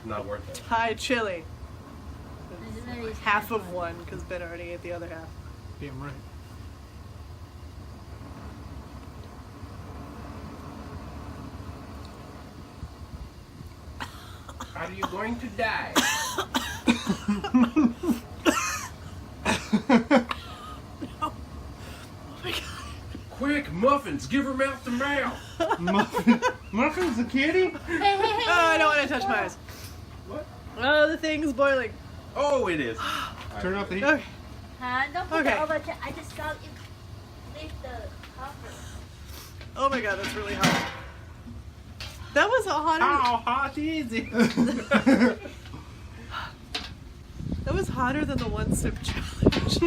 Not worth it. Thai chili. Half of one, because Ben already ate the other half. Damn right. Are you going to die? Oh my god. Quick, muffins! Give her mouth to mouth! Muffin's a kitty? Oh, I don't want to touch my eyes. What? Oh, the thing's boiling. Oh, it is. Turn off the heat. Okay. Don't put Okay. it over. I just saw you leave the cover. Oh my god, that's really hot. That was a hotter. Oh, hot easy. That was hotter than the one sip challenge.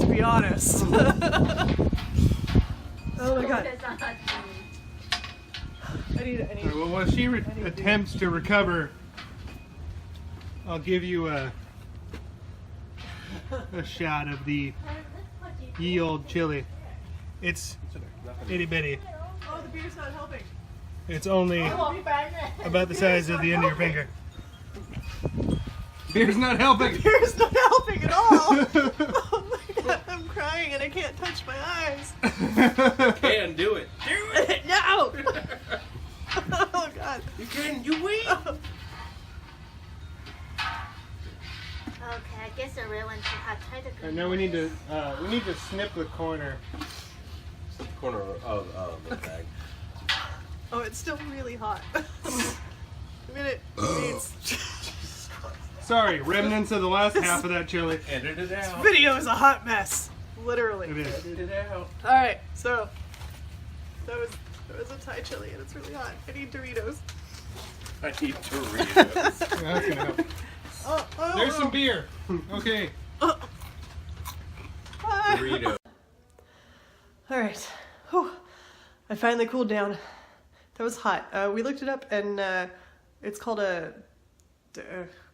To be honest. Oh my god. It's not hot. I need. Alright, well, while she attempts to recover, I'll give you a shot of the ye old chili. It's itty bitty. Oh, the beer's not helping. It's only about the size of the end of your finger. Beer's not helping. Beer's not helping at all. Oh my god, I'm crying and I can't touch my eyes. Can do it. Do it! No! Oh god. You can, you win! Okay, I guess the real one's too hot. Try the And now we need to snip the corner. Corner of the bag. Oh, it's still really hot. I'm gonna needs. Sorry, remnants of the last half of that chili. Edit it out. Video is a hot mess. Literally. It is. Edit it out. Alright, so that was a Thai chili and it's really hot. I need Doritos. I need Doritos. Yeah, that's gonna help. Oh, There's some beer. Okay. Doritos. Alright. I finally cooled down. That was hot. We looked it up and it's called a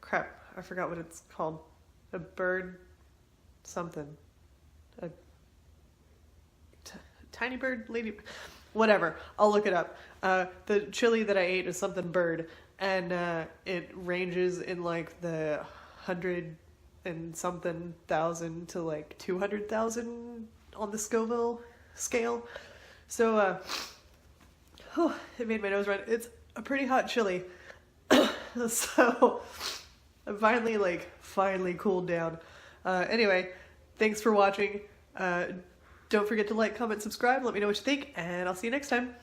crap. I forgot what it's called. A bird something. A tiny bird lady. Whatever. I'll look it up. The chili that I ate is something bird, and it ranges in like the 100 and something thousand to like 200,000 on the Scoville scale. So it made my nose run. It's a pretty hot chili. So I'm finally cooled down. Anyway, thanks for watching. Don't forget to like, comment, subscribe. Let me know what you think, and I'll see you next time.